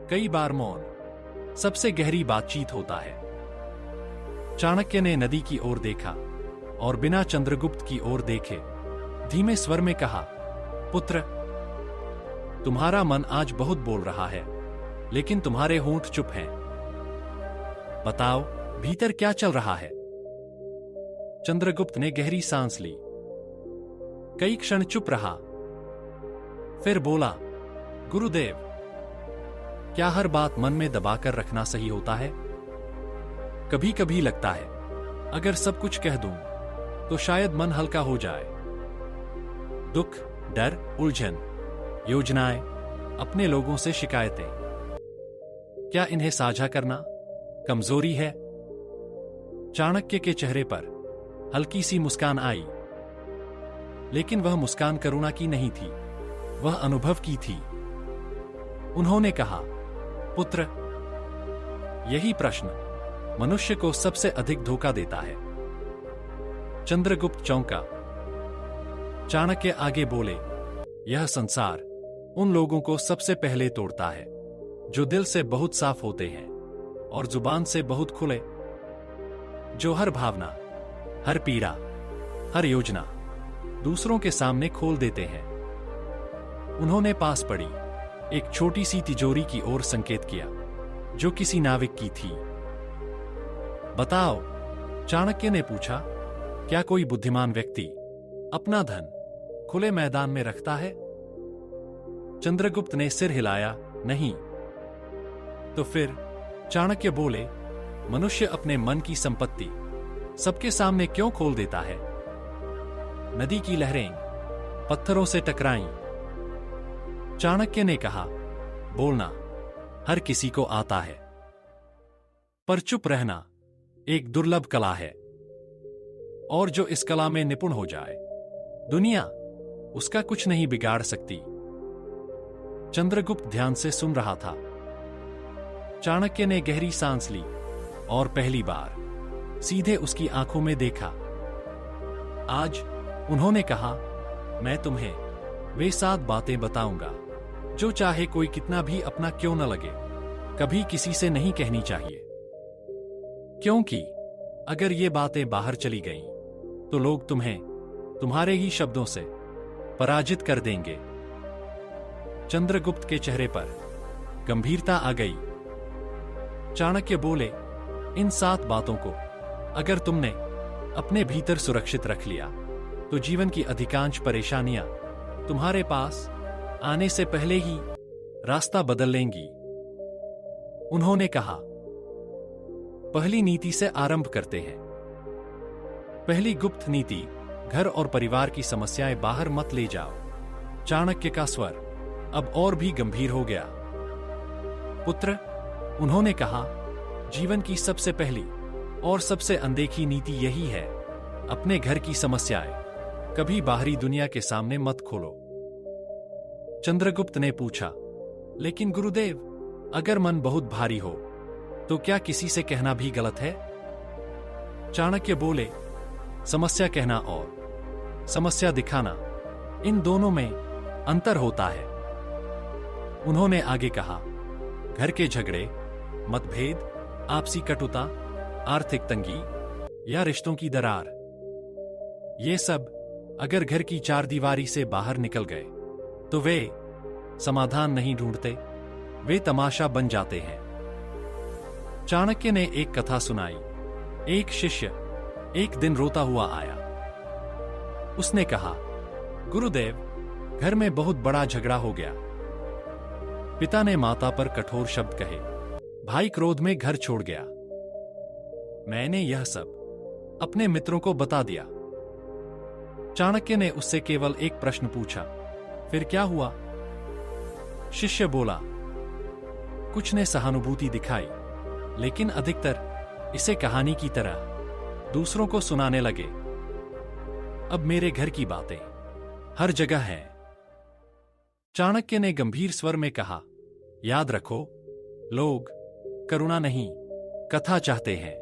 कई बार मौन सबसे गहरी बातचीत होता है। चाणक्य ने नदी की ओर देखा और बिना चंद्रगुप्त की ओर देखे धीमे स्वर में कहा, पुत्र, तुम्हारा मन आज बहुत बोल रहा है, लेकिन तुम्हारे होंठ चुप हैं। बताओ, भीतर क्या चल रहा है? चंद्रगुप्त ने गहरी सांस ली। कई क्षण चुप रहा, फिर बोला, गुरुदेव, क्या हर बात मन में दबाकर रखना सही होता है? कभी कभी लगता है अगर सब कुछ कह दूं तो शायद मन हल्का हो जाए। दुख, डर, उलझन, योजनाएं, अपने लोगों से शिकायतें, क्या इन्हें साझा करना कमजोरी है? चाणक्य के चेहरे पर हल्की सी मुस्कान आई, लेकिन वह मुस्कान करुणा की नहीं थी, वह अनुभव की थी। उन्होंने कहा, पुत्र, यही प्रश्न मनुष्य को सबसे अधिक धोखा देता है। चंद्रगुप्त चौंका। चाणक्य आगे बोले, यह संसार उन लोगों को सबसे पहले तोड़ता है जो दिल से बहुत साफ होते हैं और जुबान से बहुत खुले, जो हर भावना, हर पीड़ा, हर योजना दूसरों के सामने खोल देते हैं। उन्होंने पास पड़ी एक छोटी सी तिजोरी की ओर संकेत किया जो किसी नाविक की थी। बताओ, चाणक्य ने पूछा, क्या कोई बुद्धिमान व्यक्ति अपना धन खुले मैदान में रखता है? चंद्रगुप्त ने सिर हिलाया, नहीं। तो फिर चाणक्य बोले, मनुष्य अपने मन की संपत्ति सबके सामने क्यों खोल देता है? नदी की लहरें पत्थरों से टकराईं। चाणक्य ने कहा, बोलना हर किसी को आता है, पर चुप रहना एक दुर्लभ कला है, और जो इस कला में निपुण हो जाए, दुनिया उसका कुछ नहीं बिगाड़ सकती। चंद्रगुप्त ध्यान से सुन रहा था। चाणक्य ने गहरी सांस ली और पहली बार सीधे उसकी आंखों में देखा। आज उन्होंने कहा, मैं तुम्हें वे 7 बातें बताऊंगा जो चाहे कोई कितना भी अपना क्यों न लगे, कभी किसी से नहीं कहनी चाहिए, क्योंकि अगर ये बातें बाहर चली गईं तो लोग तुम्हें तुम्हारे ही शब्दों से पराजित कर देंगे। चंद्रगुप्त के चेहरे पर गंभीरता आ गई। चाणक्य बोले, इन 7 बातों को अगर तुमने अपने भीतर सुरक्षित रख लिया तो जीवन की अधिकांश परेशानियां तुम्हारे पास आने से पहले ही रास्ता बदल लेंगी। उन्होंने कहा, पहली नीति से आरंभ करते हैं। पहली गुप्त नीति, घर और परिवार की समस्याएं बाहर मत ले जाओ। चाणक्य का स्वर अब और भी गंभीर हो गया। पुत्र, उन्होंने कहा, जीवन की सबसे पहली और सबसे अनदेखी नीति यही है, अपने घर की समस्याएं कभी बाहरी दुनिया के सामने मत खोलो। चंद्रगुप्त ने पूछा, लेकिन गुरुदेव, अगर मन बहुत भारी हो तो क्या किसी से कहना भी गलत है? चाणक्य बोले, समस्या कहना और समस्या दिखाना, इन दोनों में अंतर होता है। उन्होंने आगे कहा, घर के झगड़े, मतभेद, आपसी कटुता, आर्थिक तंगी या रिश्तों की दरार, ये सब अगर घर की 4 दीवारी से बाहर निकल गए तो वे समाधान नहीं ढूंढते, वे तमाशा बन जाते हैं। चाणक्य ने एक कथा सुनाई। एक शिष्य एक दिन रोता हुआ आया। उसने कहा, गुरुदेव, घर में बहुत बड़ा झगड़ा हो गया। पिता ने माता पर कठोर शब्द कहे, भाई क्रोध में घर छोड़ गया। मैंने यह सब अपने मित्रों को बता दिया। चाणक्य ने उससे केवल एक प्रश्न पूछा, फिर क्या हुआ? शिष्य बोला, कुछ ने सहानुभूति दिखाई, लेकिन अधिकतर इसे कहानी की तरह दूसरों को सुनाने लगे। अब मेरे घर की बातें हर जगह हैं। चाणक्य ने गंभीर स्वर में कहा, याद रखो, लोग करुणा नहीं, कथा चाहते हैं।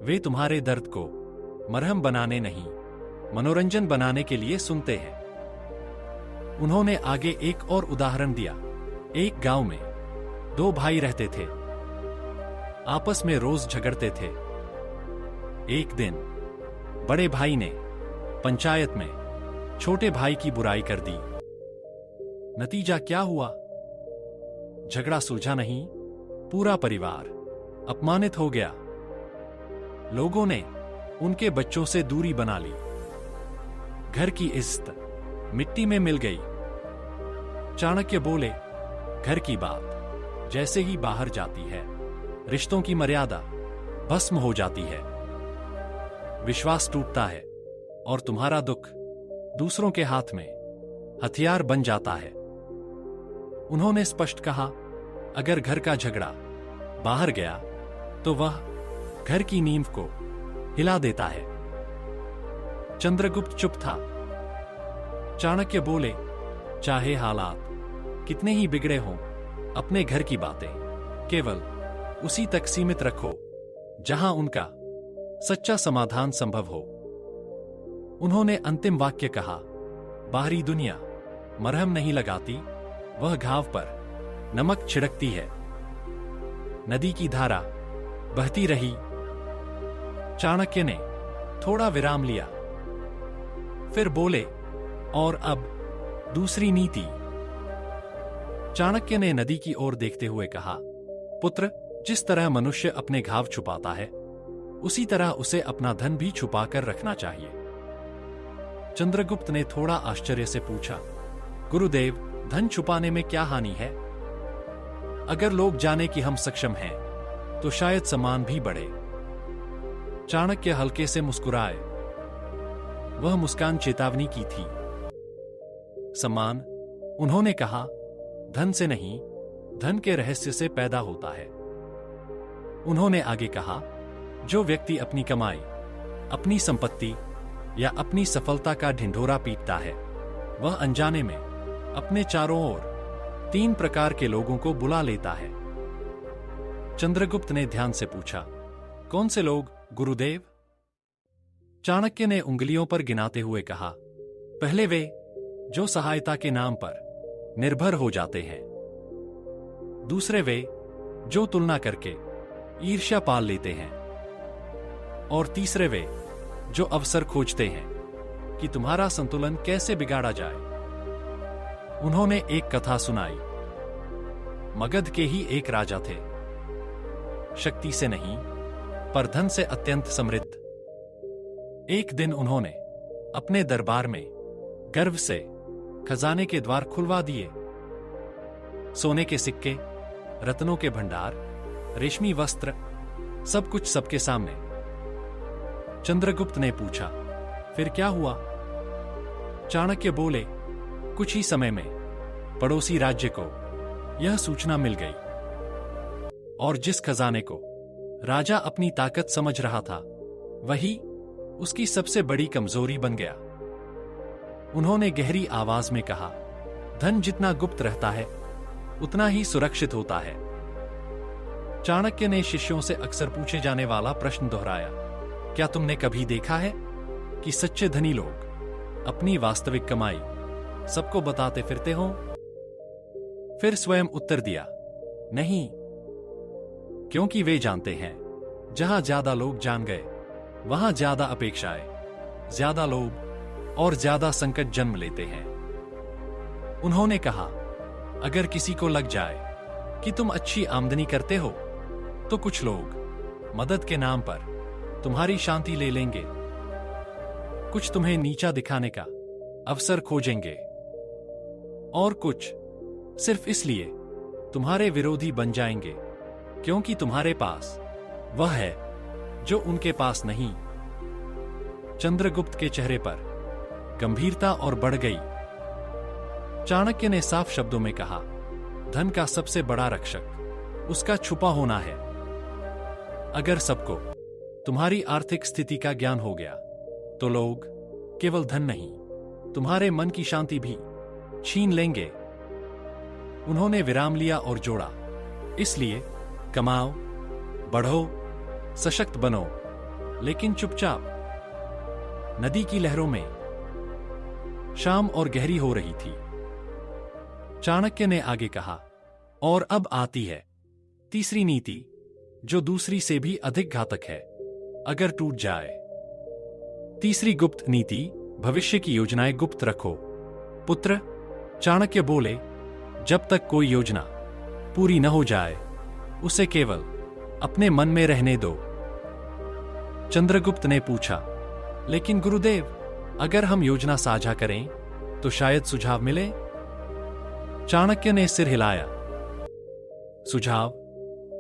वे तुम्हारे दर्द को मरहम बनाने नहीं, मनोरंजन बनाने के लिए सुनते हैं। उन्होंने आगे एक और उदाहरण दिया। एक गांव में दो भाई रहते थे, आपस में रोज झगड़ते थे। एक दिन बड़े भाई ने पंचायत में छोटे भाई की बुराई कर दी। नतीजा क्या हुआ? झगड़ा सुलझा नहीं, पूरा परिवार अपमानित हो गया। लोगों ने उनके बच्चों से दूरी बना ली। घर की इज्जत मिट्टी में मिल गई। चाणक्य बोले, घर की बात जैसे ही बाहर जाती है, रिश्तों की मर्यादा भस्म हो जाती है, विश्वास टूटता है और तुम्हारा दुख दूसरों के हाथ में हथियार बन जाता है। उन्होंने स्पष्ट कहा, अगर घर का झगड़ा बाहर गया तो वह घर की नींव को हिला देता है। चंद्रगुप्त चुप था। चाणक्य बोले, चाहे हालात कितने ही बिगड़े हों, अपने घर की बातें केवल उसी तक सीमित रखो जहां उनका सच्चा समाधान संभव हो। उन्होंने अंतिम वाक्य कहा, बाहरी दुनिया मरहम नहीं लगाती, वह घाव पर नमक छिड़कती है। नदी की धारा बहती रही। चाणक्य ने थोड़ा विराम लिया, फिर बोले, और अब दूसरी नीति। चाणक्य ने नदी की ओर देखते हुए कहा, पुत्र, जिस तरह मनुष्य अपने घाव छुपाता है, उसी तरह उसे अपना धन भी छुपाकर रखना चाहिए। चंद्रगुप्त ने थोड़ा आश्चर्य से पूछा, गुरुदेव, धन छुपाने में क्या हानि है? अगर लोग जाने कि हम सक्षम हैं, तो शायद सम्मान भी बढ़े। चाणक्य हल्के से मुस्कुराए। वह मुस्कान चेतावनी की थी। सम्मान, उन्होंने कहा, धन से नहीं, धन के रहस्य से पैदा होता है। उन्होंने आगे कहा, जो व्यक्ति अपनी कमाई, अपनी संपत्ति या अपनी सफलता का ढिंढोरा पीटता है, वह अनजाने में अपने चारों ओर 3 प्रकार के लोगों को बुला लेता है। चंद्रगुप्त ने ध्यान से पूछा, कौन से लोग गुरुदेव? चाणक्य ने उंगलियों पर गिनाते हुए कहा, पहले वे जो सहायता के नाम पर निर्भर हो जाते हैं। दूसरे वे जो तुलना करके ईर्ष्या पाल लेते हैं। और तीसरे वे जो अवसर खोजते हैं कि तुम्हारा संतुलन कैसे बिगाड़ा जाए। उन्होंने एक कथा सुनाई। मगध के ही एक राजा थे, शक्ति से नहीं पर धन से अत्यंत समृद्ध। एक दिन उन्होंने अपने दरबार में गर्व से खजाने के द्वार खुलवा दिए। सोने के सिक्के, रत्नों के भंडार, रेशमी वस्त्र, सब कुछ सबके सामने। चंद्रगुप्त ने पूछा, फिर क्या हुआ? चाणक्य बोले, कुछ ही समय में पड़ोसी राज्य को यह सूचना मिल गई, और जिस खजाने को राजा अपनी ताकत समझ रहा था, वही उसकी सबसे बड़ी कमजोरी बन गया। उन्होंने गहरी आवाज में कहा, धन जितना गुप्त रहता है, उतना ही सुरक्षित होता है। चाणक्य ने शिष्यों से अक्सर पूछे जाने वाला प्रश्न दोहराया, क्या तुमने कभी देखा है कि सच्चे धनी लोग अपनी वास्तविक कमाई सबको बताते फिरते हों? फिर स्वयं उत्तर दिया, नहीं, क्योंकि वे जानते हैं, जहां ज्यादा लोग जान गए, वहां ज्यादा अपेक्षाएं, ज्यादा लोभ और ज्यादा संकट जन्म लेते हैं। उन्होंने कहा, अगर किसी को लग जाए कि तुम अच्छी आमदनी करते हो, तो कुछ लोग मदद के नाम पर तुम्हारी शांति ले लेंगे। कुछ तुम्हें नीचा दिखाने का अवसर खोजेंगे, और कुछ सिर्फ इसलिए तुम्हारे विरोधी बन जाएंगे क्योंकि तुम्हारे पास वह है जो उनके पास नहीं। चंद्रगुप्त के चेहरे पर गंभीरता और बढ़ गई। चाणक्य ने साफ शब्दों में कहा, धन का सबसे बड़ा रक्षक उसका छुपा होना है। अगर सबको तुम्हारी आर्थिक स्थिति का ज्ञान हो गया, तो लोग केवल धन नहीं, तुम्हारे मन की शांति भी छीन लेंगे। उन्होंने विराम लिया और जोड़ा, इसलिए कमाओ, बढ़ो, सशक्त बनो, लेकिन चुपचाप। नदी की लहरों में शाम और गहरी हो रही थी। चाणक्य ने आगे कहा, और अब आती है तीसरी नीति, जो दूसरी से भी अधिक घातक है अगर टूट जाए। तीसरी गुप्त नीति, भविष्य की योजनाएं गुप्त रखो। पुत्र, चाणक्य बोले, जब तक कोई योजना पूरी न हो जाए उसे केवल अपने मन में रहने दो। चंद्रगुप्त ने पूछा, लेकिन गुरुदेव, अगर हम योजना साझा करें तो शायद सुझाव मिले। चाणक्य ने सिर हिलाया। सुझाव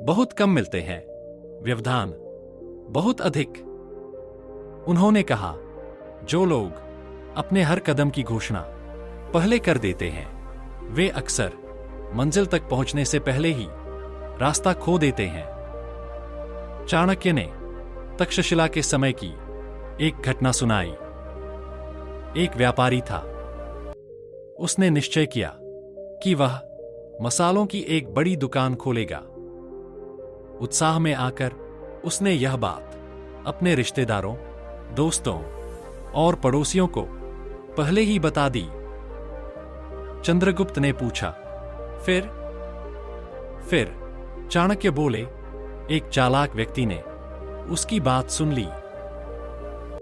बहुत कम मिलते हैं, व्यवधान बहुत अधिक। उन्होंने कहा, जो लोग अपने हर कदम की घोषणा पहले कर देते हैं वे अक्सर मंजिल तक पहुंचने से पहले ही रास्ता खो देते हैं। चाणक्य ने तक्षशिला के समय की एक घटना सुनाई। एक व्यापारी था। उसने निश्चय किया कि वह मसालों की एक बड़ी दुकान खोलेगा। उत्साह में आकर उसने यह बात अपने रिश्तेदारों, दोस्तों और पड़ोसियों को पहले ही बता दी। चंद्रगुप्त ने पूछा, फिर चाणक्य बोले, एक चालाक व्यक्ति ने उसकी बात सुन ली।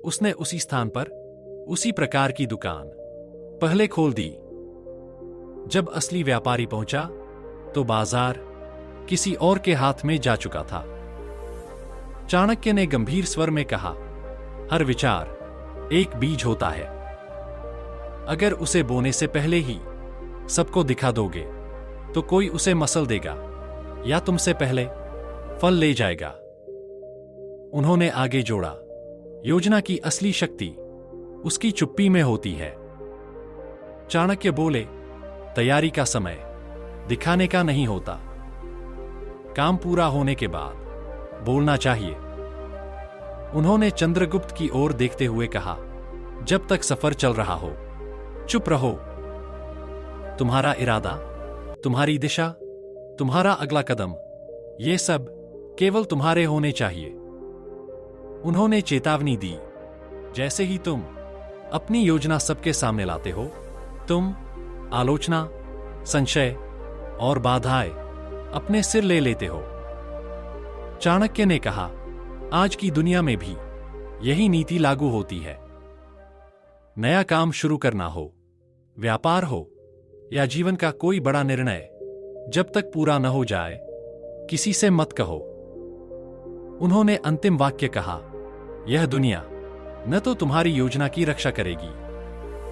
उसने उसी स्थान पर उसी प्रकार की दुकान पहले खोल दी। जब असली व्यापारी पहुंचा तो बाजार किसी और के हाथ में जा चुका था। चाणक्य ने गंभीर स्वर में कहा, हर विचार एक बीज होता है। अगर उसे बोने से पहले ही सबको दिखा दोगे तो कोई उसे मसल देगा या तुमसे पहले फल ले जाएगा। उन्होंने आगे जोड़ा, योजना की असली शक्ति उसकी चुप्पी में होती है। चाणक्य बोले, तैयारी का समय दिखाने का नहीं होता, काम पूरा होने के बाद बोलना चाहिए। उन्होंने चंद्रगुप्त की ओर देखते हुए कहा, जब तक सफर चल रहा हो चुप रहो। तुम्हारा इरादा, तुम्हारी दिशा, तुम्हारा अगला कदम, ये सब केवल तुम्हारे होने चाहिए। उन्होंने चेतावनी दी, जैसे ही तुम अपनी योजना सबके सामने लाते हो, तुम आलोचना, संशय और बाधाएं अपने सिर ले लेते हो। चाणक्य ने कहा, आज की दुनिया में भी यही नीति लागू होती है। नया काम शुरू करना हो, व्यापार हो या जीवन का कोई बड़ा निर्णय, जब तक पूरा न हो जाए किसी से मत कहो। उन्होंने अंतिम वाक्य कहा, यह दुनिया न तो तुम्हारी योजना की रक्षा करेगी,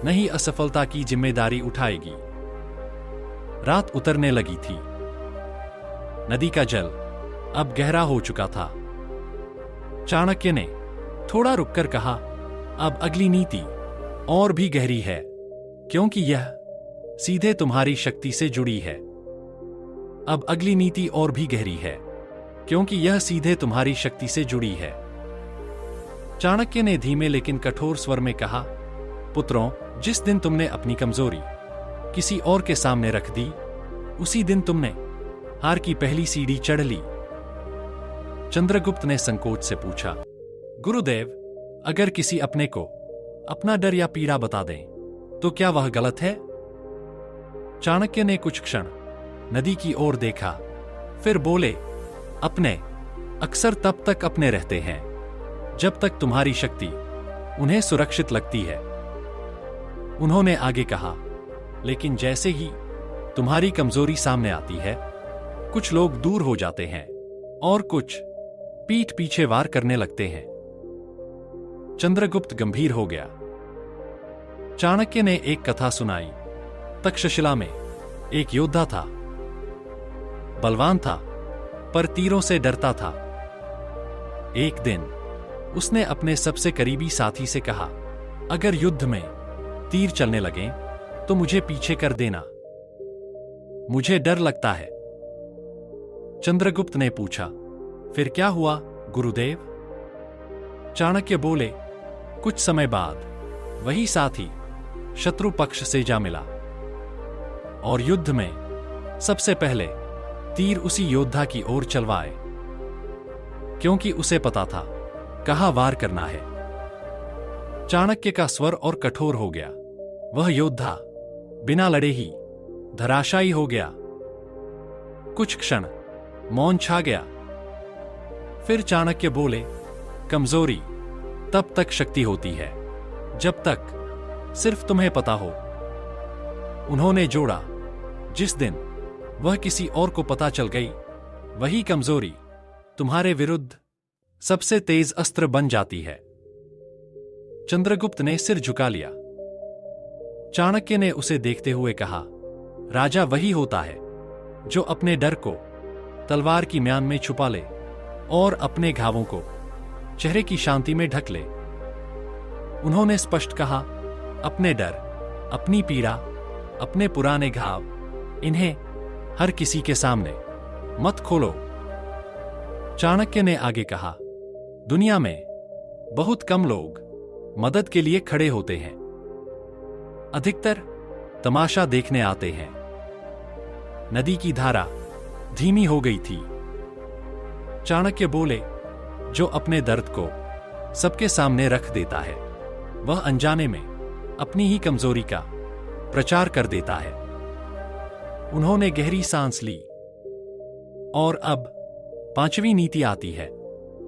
न ही असफलता की जिम्मेदारी उठाएगी। रात उतरने लगी थी। नदी का जल अब गहरा हो चुका था। चाणक्य ने थोड़ा रुककर कहा, अब अगली नीति और भी गहरी है, क्योंकि यह सीधे तुम्हारी शक्ति से जुड़ी है। अब अगली नीति और भी गहरी है, क्योंकि यह सीधे तुम्हारी शक्ति से जुड़ी है। चाणक्य ने धीमे लेकिन कठोर स्वर में कहा, पुत्रों, जिस दिन तुमने अपनी कमजोरी किसी और के सामने रख दी, उसी दिन तुमने हार की पहली सीढ़ी चढ़ ली। चंद्रगुप्त ने संकोच से पूछा, गुरुदेव, अगर किसी अपने को अपना डर या पीड़ा बता दें तो क्या वह गलत है? चाणक्य ने कुछ क्षण नदी की ओर देखा, फिर बोले, अपने अक्सर तब तक अपने रहते हैं जब तक तुम्हारी शक्ति उन्हें सुरक्षित लगती है। उन्होंने आगे कहा, लेकिन जैसे ही तुम्हारी कमजोरी सामने आती है, कुछ लोग दूर हो जाते हैं और कुछ पीठ पीछे वार करने लगते हैं। चंद्रगुप्त गंभीर हो गया। चाणक्य ने एक कथा सुनाई। तक्षशिला में एक योद्धा था। बलवान था, पर तीरों से डरता था। एक दिन उसने अपने सबसे करीबी साथी से कहा, अगर युद्ध में तीर चलने लगें तो मुझे पीछे कर देना, मुझे डर लगता है। चंद्रगुप्त ने पूछा, फिर क्या हुआ गुरुदेव? चाणक्य बोले, कुछ समय बाद वही साथी शत्रु पक्ष से जा मिला और युद्ध में सबसे पहले तीर उसी योद्धा की ओर चलवाए, क्योंकि उसे पता था कहां वार करना है। चाणक्य का स्वर और कठोर हो गया। वह योद्धा बिना लड़े ही धराशायी हो गया। कुछ क्षण मौन छा गया। फिर चाणक्य बोले, कमजोरी तब तक शक्ति होती है जब तक सिर्फ तुम्हें पता हो। उन्होंने जोड़ा, जिस दिन वह किसी और को पता चल गई, वही कमजोरी तुम्हारे विरुद्ध सबसे तेज अस्त्र बन जाती है। चंद्रगुप्त ने सिर झुका लिया। चाणक्य ने उसे देखते हुए कहा, राजा वही होता है जो अपने डर को तलवार की म्यान में छुपा ले और अपने घावों को चेहरे की शांति में ढक ले। उन्होंने स्पष्ट कहा, अपने डर, अपनी पीड़ा, अपने पुराने घाव, इन्हें हर किसी के सामने मत खोलो। चाणक्य ने आगे कहा, दुनिया में बहुत कम लोग मदद के लिए खड़े होते हैं, अधिकतर तमाशा देखने आते हैं। नदी की धारा धीमी हो गई थी। चाणक्य बोले, जो अपने दर्द को सबके सामने रख देता है, वह अनजाने में अपनी ही कमजोरी का प्रचार कर देता है। उन्होंने गहरी सांस ली। और अब 5वीं नीति आती है,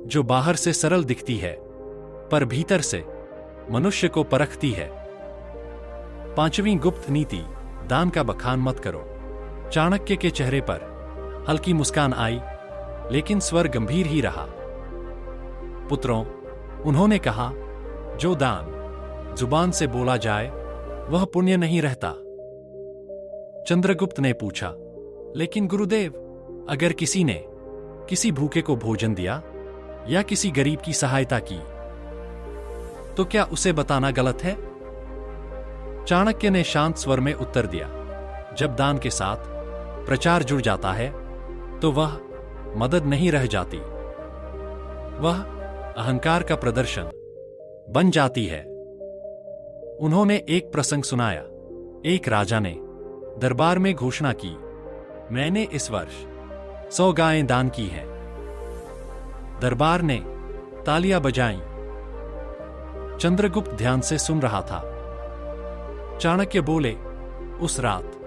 जो बाहर से सरल दिखती है पर भीतर से मनुष्य को परखती है। 5वीं गुप्त नीति, दान का बखान मत करो। चाणक्य के चेहरे पर हल्की मुस्कान आई, लेकिन स्वर गंभीर ही रहा। पुत्रों, उन्होंने कहा, जो दान जुबान से बोला जाए वह पुण्य नहीं रहता। चंद्रगुप्त ने पूछा, लेकिन गुरुदेव, अगर किसी ने किसी भूखे को भोजन दिया या किसी गरीब की सहायता की, तो क्या उसे बताना गलत है? चाणक्य ने शांत स्वर में उत्तर दिया, जब दान के साथ प्रचार जुड़ जाता है तो वह मदद नहीं रह जाती, वह अहंकार का प्रदर्शन बन जाती है। उन्होंने एक प्रसंग सुनाया। एक राजा ने दरबार में घोषणा की, मैंने इस वर्ष 100 गायें दान की हैं। दरबार ने तालियां बजाईं। चंद्रगुप्त ध्यान से सुन रहा था। चाणक्य बोले, उस रात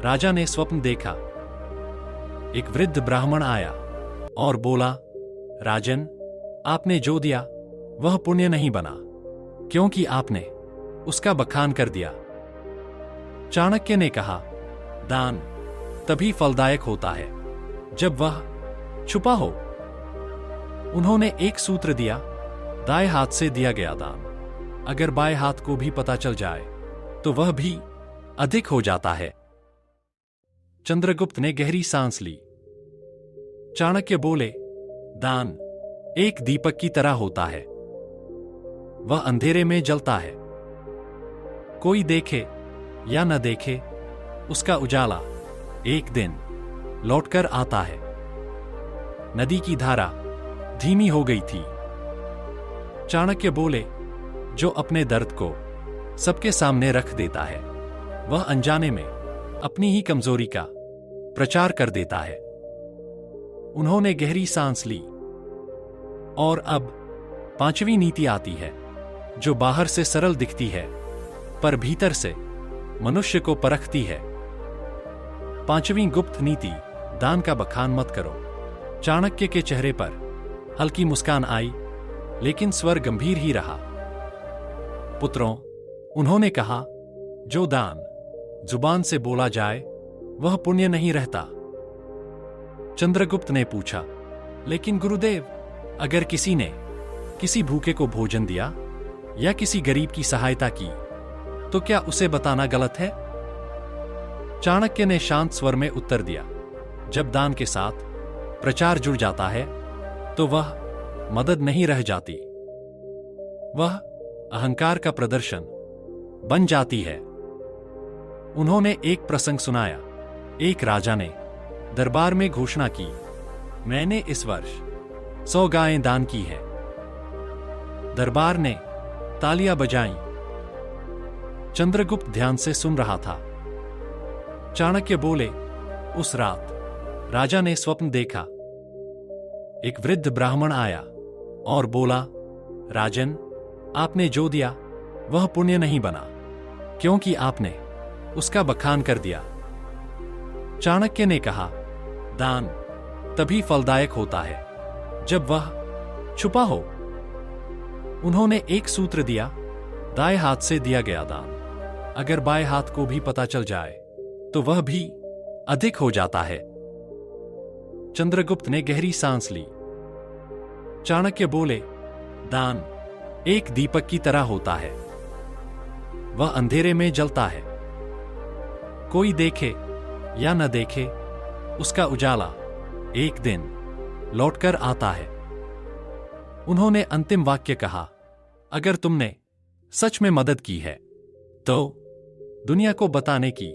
राजा ने स्वप्न देखा। एक वृद्ध ब्राह्मण आया और बोला, राजन, आपने जो दिया वह पुण्य नहीं बना, क्योंकि आपने उसका बखान कर दिया। चाणक्य ने कहा, दान तभी फलदायक होता है जब वह छुपा हो। उन्होंने एक सूत्र दिया, दाएं हाथ से दिया गया दान अगर बाएं हाथ को भी पता चल जाए तो वह भी अधिक हो जाता है। चंद्रगुप्त ने गहरी सांस ली। चाणक्य बोले, दान एक दीपक की तरह होता है, वह अंधेरे में जलता है। कोई देखे या न देखे, उसका उजाला एक दिन लौटकर आता है। नदी की धारा धीमी हो गई थी। चाणक्य बोले, जो अपने दर्द को सबके सामने रख देता है, वह अनजाने में अपनी ही कमजोरी का प्रचार कर देता है। उन्होंने गहरी सांस ली। और अब 5वीं नीति आती है, जो बाहर से सरल दिखती है पर भीतर से मनुष्य को परखती है। 5वीं गुप्त नीति, दान का बखान मत करो। चाणक्य के चेहरे पर हल्की मुस्कान आई, लेकिन स्वर गंभीर ही रहा। पुत्रों, उन्होंने कहा, जो दान जुबान से बोला जाए वह पुण्य नहीं रहता। चंद्रगुप्त ने पूछा, लेकिन गुरुदेव, अगर किसी ने किसी भूखे को भोजन दिया या किसी गरीब की सहायता की, तो क्या उसे बताना गलत है? चाणक्य ने शांत स्वर में उत्तर दिया, जब दान के साथ प्रचार जुड़ जाता है तो वह मदद नहीं रह जाती, वह अहंकार का प्रदर्शन बन जाती है। उन्होंने एक प्रसंग सुनाया। एक राजा ने दरबार में घोषणा की, मैंने इस वर्ष 100 गायें दान की हैं। दरबार ने तालियां बजाईं। चंद्रगुप्त ध्यान से सुन रहा था। चाणक्य बोले, उस रात राजा ने स्वप्न देखा। एक वृद्ध ब्राह्मण आया और बोला, राजन, आपने जो दिया वह पुण्य नहीं बना, क्योंकि आपने उसका बखान कर दिया। चाणक्य ने कहा, दान तभी फलदायक होता है जब वह छुपा हो। उन्होंने एक सूत्र दिया, दाएं हाथ से दिया गया दान अगर बाएं हाथ को भी पता चल जाए तो वह भी अधिक हो जाता है। चंद्रगुप्त ने गहरी सांस ली। चाणक्य बोले, दान एक दीपक की तरह होता है। वह अंधेरे में जलता है। कोई देखे या न देखे, उसका उजाला एक दिन लौटकर आता है। उन्होंने अंतिम वाक्य कहा, अगर तुमने सच में मदद की है तो दुनिया को बताने की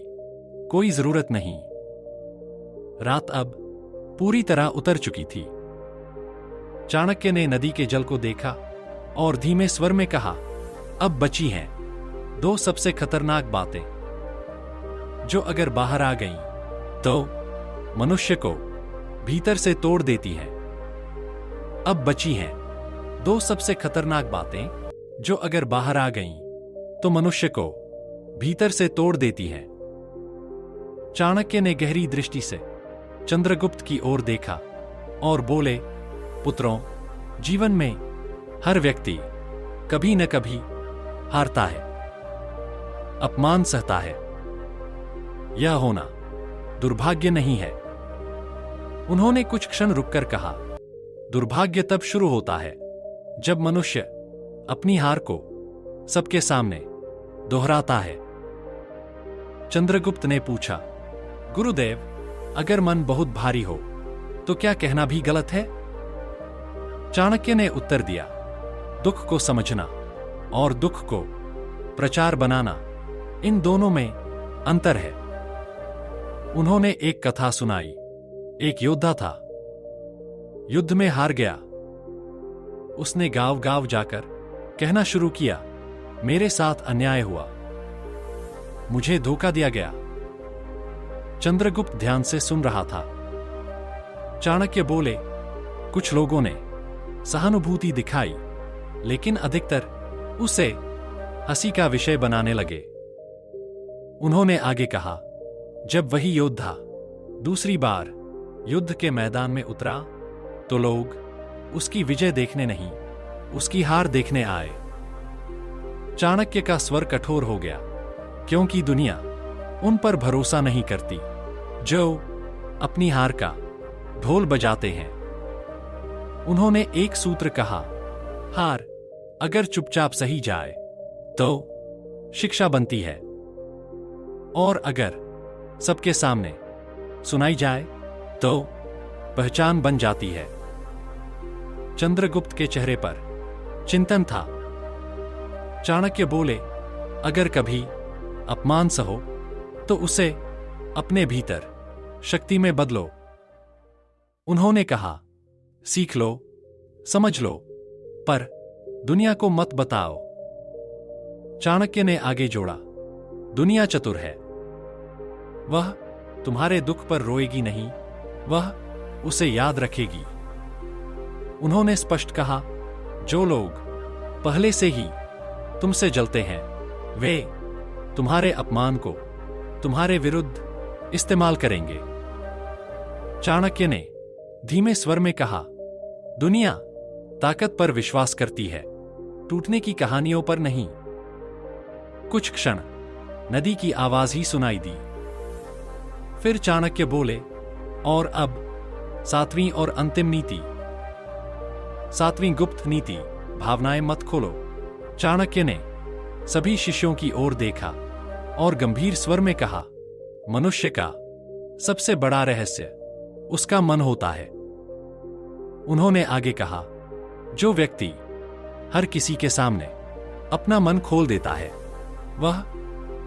कोई जरूरत नहीं। रात अब पूरी तरह उतर चुकी थी। चाणक्य ने नदी के जल को देखा और धीमे स्वर में कहा, अब बची हैं दो सबसे खतरनाक बातें जो अगर बाहर आ गईं तो मनुष्य को भीतर से तोड़ देती हैं। अब बची हैं दो सबसे खतरनाक बातें जो अगर बाहर आ गईं तो मनुष्य को भीतर से तोड़ देती हैं। चाणक्य ने गहरी दृष्टि से चंद्रगुप्त की ओर देखा और बोले, पुत्रों, जीवन में हर व्यक्ति कभी न कभी हारता है, अपमान सहता है। यह होना दुर्भाग्य नहीं है। उन्होंने कुछ क्षण रुककर कहा, दुर्भाग्य तब शुरू होता है जब मनुष्य अपनी हार को सबके सामने दोहराता है। चंद्रगुप्त ने पूछा, गुरुदेव, अगर मन बहुत भारी हो तो क्या कहना भी गलत है? चाणक्य ने उत्तर दिया, दुख को समझना और दुख को प्रचार बनाना, इन दोनों में अंतर है। उन्होंने एक कथा सुनाई। एक योद्धा था, युद्ध में हार गया। उसने गांव गांव जाकर कहना शुरू किया, मेरे साथ अन्याय हुआ, मुझे धोखा दिया गया। चंद्रगुप्त ध्यान से सुन रहा था। चाणक्य बोले, कुछ लोगों ने सहानुभूति दिखाई, लेकिन अधिकतर उसे हंसी का विषय बनाने लगे। उन्होंने आगे कहा, जब वही योद्धा दूसरी बार युद्ध के मैदान में उतरा तो लोग उसकी विजय देखने नहीं, उसकी हार देखने आए। चाणक्य का स्वर कठोर हो गया, क्योंकि दुनिया उन पर भरोसा नहीं करती जो अपनी हार का ढोल बजाते हैं। उन्होंने एक सूत्र कहा, हार अगर चुपचाप सही जाए तो शिक्षा बनती है, और अगर सबके सामने सुनाई जाए तो पहचान बन जाती है। चंद्रगुप्त के चेहरे पर चिंतन था। चाणक्य बोले, अगर कभी अपमान सहो तो उसे अपने भीतर शक्ति में बदलो। उन्होंने कहा, सीख लो, समझ लो, पर दुनिया को मत बताओ। चाणक्य ने आगे जोड़ा, दुनिया चतुर है। वह तुम्हारे दुख पर रोएगी नहीं, वह उसे याद रखेगी। उन्होंने स्पष्ट कहा, जो लोग पहले से ही तुमसे जलते हैं वे तुम्हारे अपमान को तुम्हारे विरुद्ध इस्तेमाल करेंगे। चाणक्य ने धीमे स्वर में कहा, दुनिया ताकत पर विश्वास करती है, टूटने की कहानियों पर नहीं। कुछ क्षण नदी की आवाज ही सुनाई दी। फिर चाणक्य बोले, और अब सातवीं और अंतिम नीति, सातवीं गुप्त नीति, भावनाएं मत खोलो। चाणक्य ने सभी शिष्यों की ओर देखा और गंभीर स्वर में कहा, मनुष्य का सबसे बड़ा रहस्य उसका मन होता है। उन्होंने आगे कहा, जो व्यक्ति हर किसी के सामने अपना मन खोल देता है वह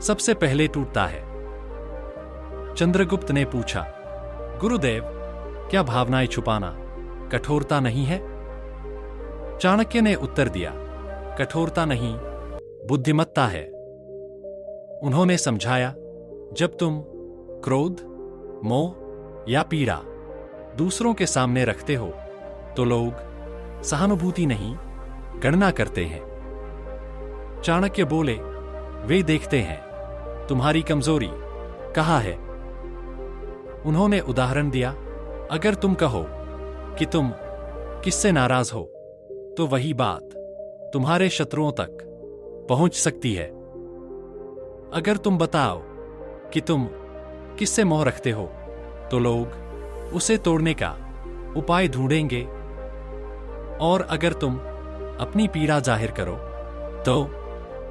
सबसे पहले टूटता है। चंद्रगुप्त ने पूछा, गुरुदेव, क्या भावनाएं छुपाना कठोरता नहीं है? चाणक्य ने उत्तर दिया, कठोरता नहीं, बुद्धिमत्ता है। उन्होंने समझाया, जब तुम क्रोध, मोह या पीड़ा दूसरों के सामने रखते हो तो लोग सहानुभूति नहीं, गणना करते हैं। चाणक्य बोले, वे देखते हैं तुम्हारी कमजोरी कहाँ है। उन्होंने उदाहरण दिया, अगर तुम कहो कि तुम किससे नाराज हो, तो वही बात तुम्हारे शत्रुओं तक पहुंच सकती है। अगर तुम बताओ कि तुम किससे मोह रखते हो, तो लोग उसे तोड़ने का उपाय ढूंढेंगे। और अगर तुम अपनी पीड़ा जाहिर करो, तो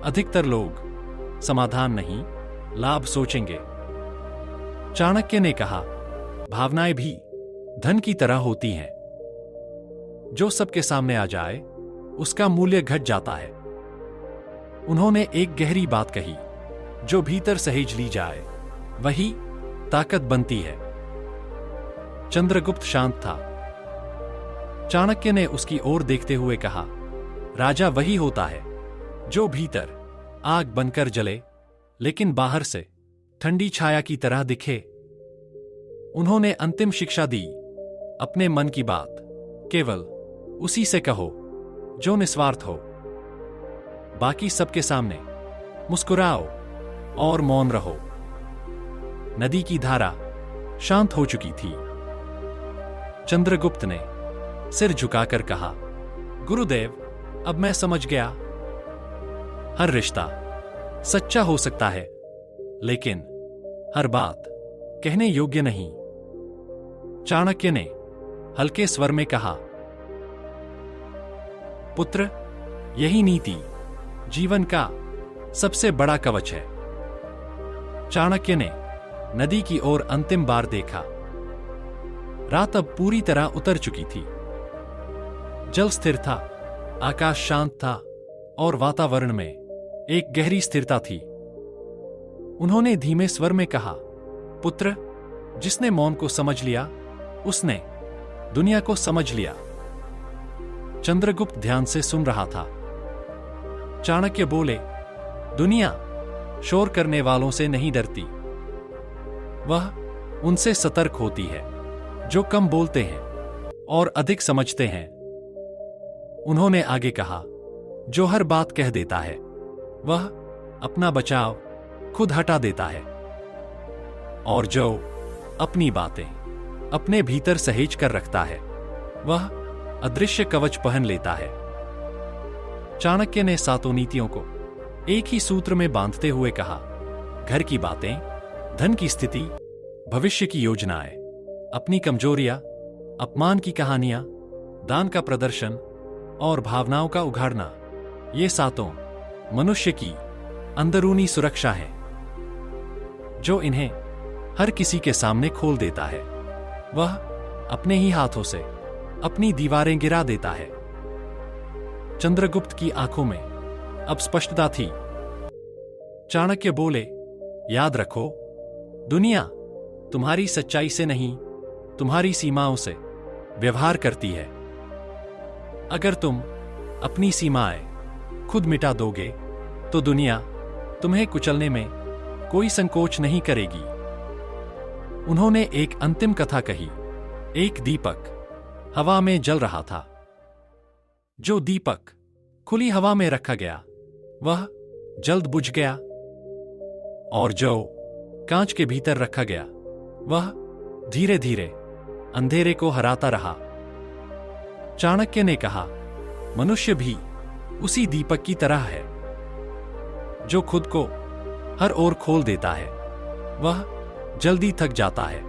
अधिकतर लोग समाधान नहीं, लाभ सोचेंगे। चाणक्य ने कहा, भावनाएं भी धन की तरह होती हैं। जो सबके सामने आ जाए, उसका मूल्य घट जाता है। उन्होंने एक गहरी बात कही, जो भीतर सहेज ली जाए, वही ताकत बनती है। चंद्रगुप्त शांत था। चाणक्य ने उसकी ओर देखते हुए कहा, राजा वही होता है जो भीतर आग बनकर जले, लेकिन बाहर से ठंडी छाया की तरह दिखे। उन्होंने अंतिम शिक्षा दी, अपने मन की बात केवल उसी से कहो जो निस्वार्थ हो। बाकी सबके सामने मुस्कुराओ और मौन रहो। नदी की धारा शांत हो चुकी थी। चंद्रगुप्त ने सिर झुकाकर कहा, गुरुदेव, अब मैं समझ गया। हर रिश्ता सच्चा हो सकता है, लेकिन हर बात कहने योग्य नहीं। चाणक्य ने हल्के स्वर में कहा, पुत्र, यही नीति जीवन का सबसे बड़ा कवच है। चाणक्य ने नदी की ओर अंतिम बार देखा। रात अब पूरी तरह उतर चुकी थी। जल स्थिर था, आकाश शांत था और वातावरण में एक गहरी स्थिरता थी। उन्होंने धीमे स्वर में कहा, पुत्र, जिसने मौन को समझ लिया, उसने दुनिया को समझ लिया। चंद्रगुप्त ध्यान से सुन रहा था। चाणक्य बोले, दुनिया शोर करने वालों से नहीं डरती। वह उनसे सतर्क होती है जो कम बोलते हैं और अधिक समझते हैं। उन्होंने आगे कहा, जो हर बात कह देता है, वह अपना बचाव खुद हटा देता है, और जो अपनी बातें अपने भीतर सहेज कर रखता है, वह अदृश्य कवच पहन लेता है। चाणक्य ने सातों नीतियों को एक ही सूत्र में बांधते हुए कहा, घर की बातें, धन की स्थिति, भविष्य की योजनाएं, अपनी कमजोरियां, अपमान की कहानियां, दान का प्रदर्शन और भावनाओं का उघाड़ना, ये सातों मनुष्य की अंदरूनी सुरक्षा है। जो इन्हें हर किसी के सामने खोल देता है, वह अपने ही हाथों से अपनी दीवारें गिरा देता है। चंद्रगुप्त की आंखों में अब स्पष्टता थी। चाणक्य बोले, याद रखो, दुनिया तुम्हारी सच्चाई से नहीं, तुम्हारी सीमाओं से व्यवहार करती है। अगर तुम अपनी सीमाएं खुद मिटा दोगे, तो दुनिया तुम्हें कुचलने में कोई संकोच नहीं करेगी। उन्होंने एक अंतिम कथा कही। एक दीपक हवा में जल रहा था। जो दीपक खुली हवा में रखा गया, वह जल्द बुझ गया, और जो कांच के भीतर रखा गया, वह धीरे धीरे अंधेरे को हराता रहा। चाणक्य ने कहा, मनुष्य भी उसी दीपक की तरह है। जो खुद को हर ओर खोल देता है, वह जल्दी थक जाता है,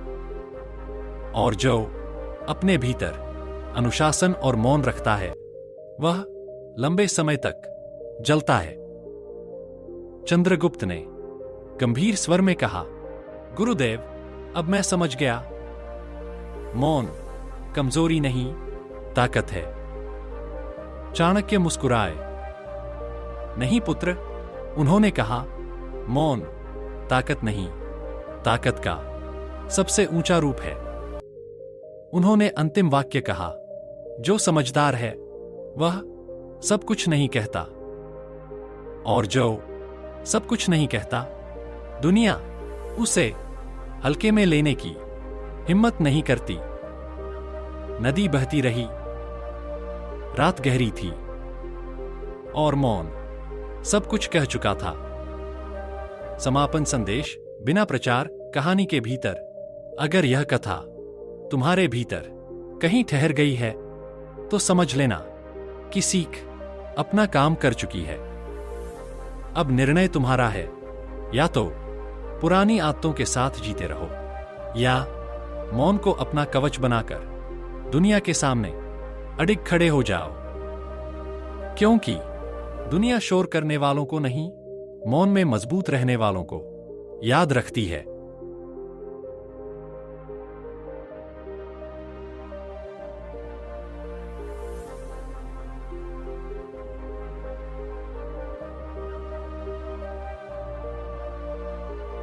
और जो अपने भीतर अनुशासन और मौन रखता है, वह लंबे समय तक जलता है। चंद्रगुप्त ने गंभीर स्वर में कहा, गुरुदेव, अब मैं समझ गया। मौन कमजोरी नहीं, ताकत है। चाणक्य मुस्कुराए। नहीं पुत्र, उन्होंने कहा, मौन ताकत नहीं, ताकत का सबसे ऊंचा रूप है। उन्होंने अंतिम वाक्य कहा, जो समझदार है वह सब कुछ नहीं कहता, और जो सब कुछ नहीं कहता, दुनिया उसे हल्के में लेने की हिम्मत नहीं करती। नदी बहती रही। रात गहरी थी और मौन सब कुछ कह चुका था। समापन संदेश। बिना प्रचार कहानी के भीतर। अगर यह कथा तुम्हारे भीतर कहीं ठहर गई है तो समझ लेना कि सीख अपना काम कर चुकी है। अब निर्णय तुम्हारा है, या तो पुरानी आदतों के साथ जीते रहो या मौन को अपना कवच बनाकर दुनिया के सामने अडिग खड़े हो जाओ। क्योंकि दुनिया शोर करने वालों को नहीं, मौन में मजबूत रहने वालों को याद रखती है।